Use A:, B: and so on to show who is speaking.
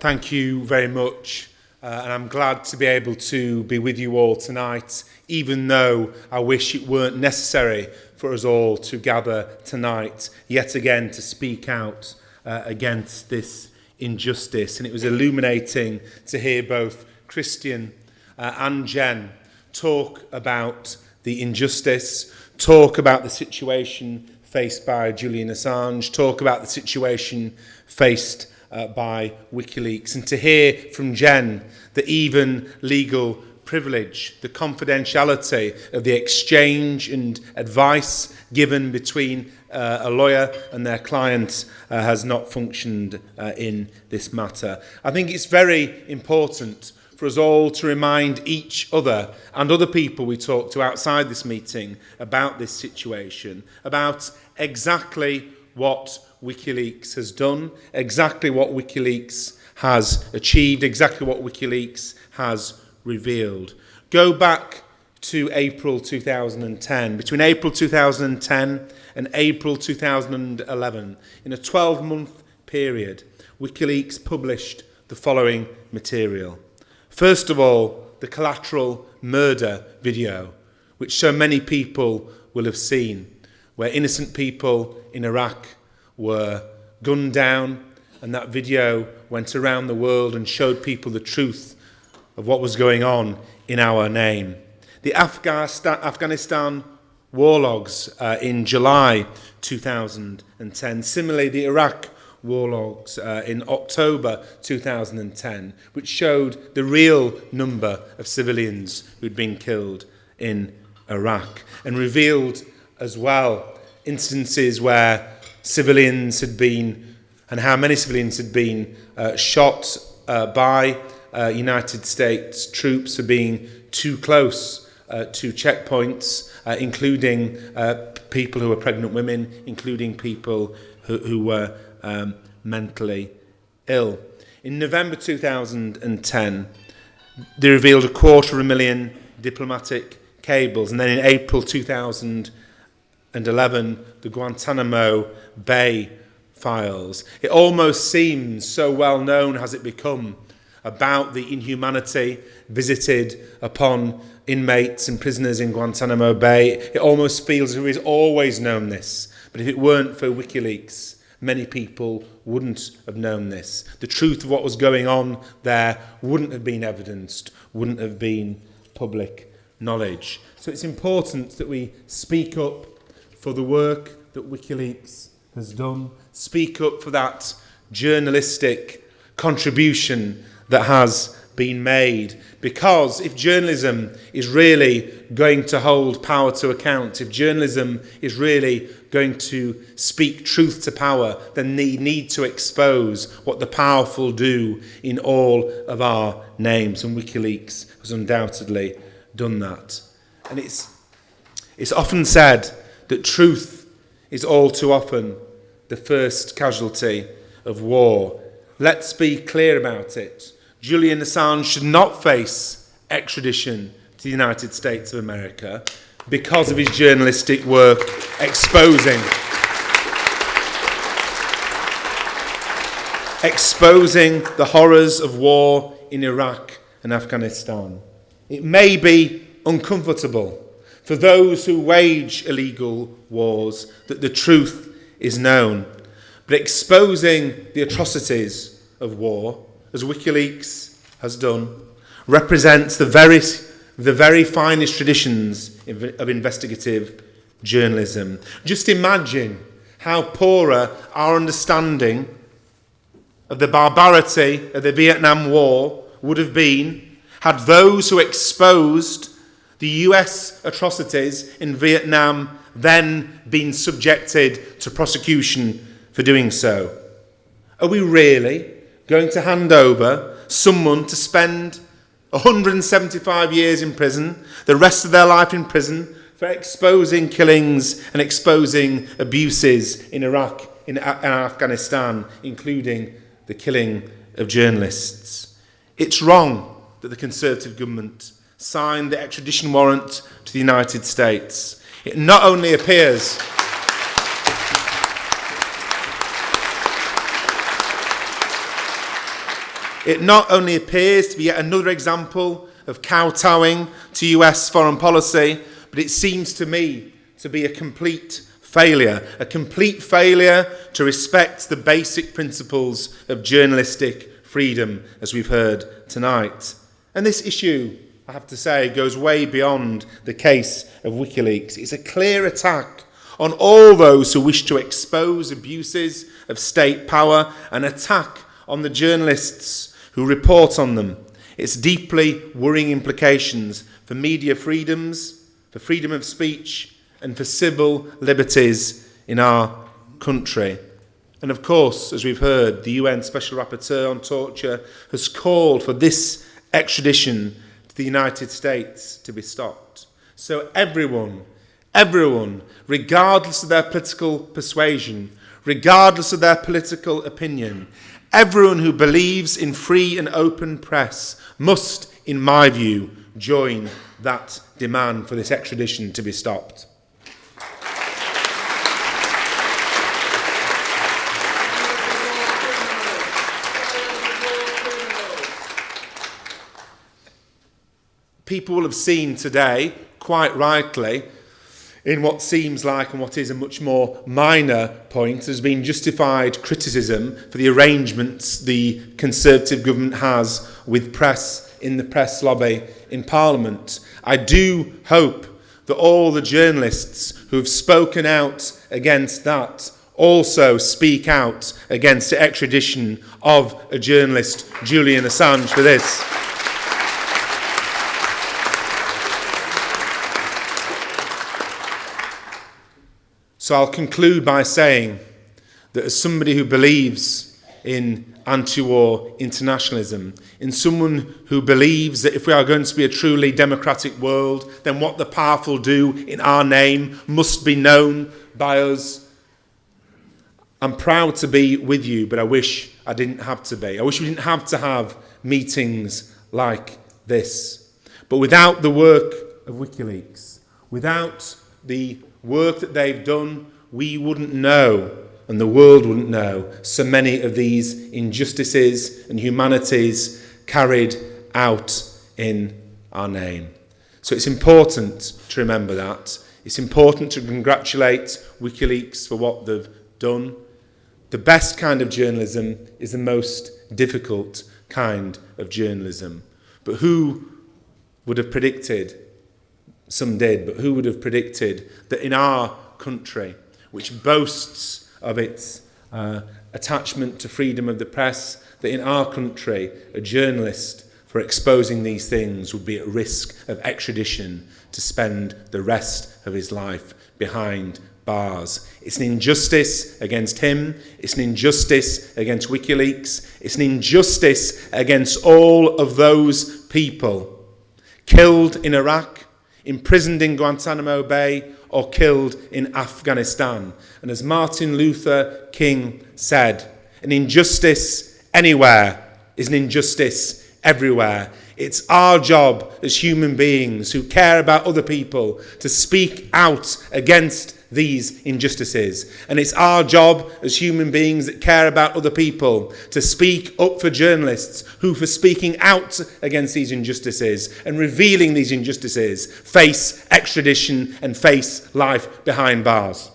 A: Thank you very much, and I'm glad to be able to be with you all tonight, even though I wish it weren't necessary for us all to gather tonight, yet again to speak out against this injustice. And it was illuminating to hear both Christian and Jen talk about the injustice, talk about the situation faced by Julian Assange, talk about the situation faced by WikiLeaks, and to hear from Jen that even legal privilege, the confidentiality of the exchange and advice given between a lawyer and their client has not functioned in this matter. I think it's very important for us all to remind each other and other people we talk to outside this meeting about this situation, about exactly what WikiLeaks has done, exactly what WikiLeaks has achieved, exactly what WikiLeaks has revealed. Go back to April 2010. Between April 2010 and April 2011, in a 12-month period, WikiLeaks published the following material. First of all, the collateral murder video, which so many people will have seen, where innocent people in Iraq were gunned down, and that video went around the world and showed people the truth of what was going on in our name. The Afghanistan war logs in July 2010. Similarly, the Iraq war logs in October 2010, which showed the real number of civilians who'd been killed in Iraq, and revealed as well instances where civilians had been, and how many civilians had been shot by United States troops for being too close to checkpoints, including people who were pregnant women, including people who were mentally ill. In November 2010, they revealed 250,000 diplomatic cables, and then in April 2011, the Guantanamo Bay files. It almost seems, so well known has it become, about the inhumanity visited upon inmates and prisoners in Guantanamo Bay. It almost feels as if we've always known this. But if it weren't for WikiLeaks, many people wouldn't have known this. The truth of what was going on there wouldn't have been evidenced, wouldn't have been public knowledge. So it's important that we speak up for the work that WikiLeaks has done, speak up for that journalistic contribution that has been made. Because if journalism is really going to hold power to account, if journalism is really going to speak truth to power, then they need to expose what the powerful do in all of our names. And WikiLeaks has undoubtedly done that. And it's often said that truth is all too often the first casualty of war. Let's be clear about it. Julian Assange should not face extradition to the United States of America because of his journalistic work exposing the horrors of war in Iraq and Afghanistan. It may be uncomfortable for those who wage illegal wars that the truth is known, but exposing the atrocities of war, as WikiLeaks has done, represents the very finest traditions of investigative journalism. Just imagine how poorer our understanding of the barbarity of the Vietnam War would have been had those who exposed the US atrocities in Vietnam then been subjected to prosecution for doing so. Are we really going to hand over someone to spend 175 years in prison, the rest of their life in prison, for exposing killings and exposing abuses in Iraq and Afghanistan, including the killing of journalists? It's wrong that the Conservative government signed the extradition warrant to the United States. It not only appears It not only appears to be yet another example of kowtowing to US foreign policy, but it seems to me to be a complete failure to respect the basic principles of journalistic freedom, as we've heard tonight. And this issue, I have to say, goes way beyond the case of WikiLeaks. It's a clear attack on all those who wish to expose abuses of state power, an attack on the journalists who report on them. It's deeply worrying implications for media freedoms, for freedom of speech, and for civil liberties in our country. And of course, as we've heard, the UN Special Rapporteur on Torture has called for this extradition to the United States to be stopped. So everyone, regardless of their political persuasion, regardless of their political opinion, everyone who believes in free and open press must, in my view, join that demand for this extradition to be stopped. People will have seen today, quite rightly, in what seems like and what is a much more minor point, there's been justified criticism for the arrangements the Conservative government has with press in the press lobby in Parliament. I do hope that all the journalists who have spoken out against that also speak out against the extradition of a journalist, Julian Assange, for this. So I'll conclude by saying that as somebody who believes in anti-war internationalism, in someone who believes that if we are going to be a truly democratic world, then what the powerful do in our name must be known by us, I'm proud to be with you, but I wish I didn't have to be. I wish we didn't have to have meetings like this. But without the work of WikiLeaks, without the work that they've done, we wouldn't know, and the world wouldn't know, so many of these injustices and humanities carried out in our name. So it's important to remember that. It's important to congratulate WikiLeaks for what they've done. The best kind of journalism is the most difficult kind of journalism. But who would have predicted, some did, but who would have predicted that in our country, which boasts of its attachment to freedom of the press, that in our country, a journalist for exposing these things would be at risk of extradition to spend the rest of his life behind bars. It's an injustice against him. It's an injustice against WikiLeaks. It's an injustice against all of those people killed in Iraq, imprisoned in Guantanamo Bay, or killed in Afghanistan. And as Martin Luther King said, an injustice anywhere is an injustice everywhere. It's our job as human beings who care about other people to speak out against these injustices. And it's our job as human beings that care about other people to speak up for journalists who, for speaking out against these injustices and revealing these injustices, face extradition and face life behind bars.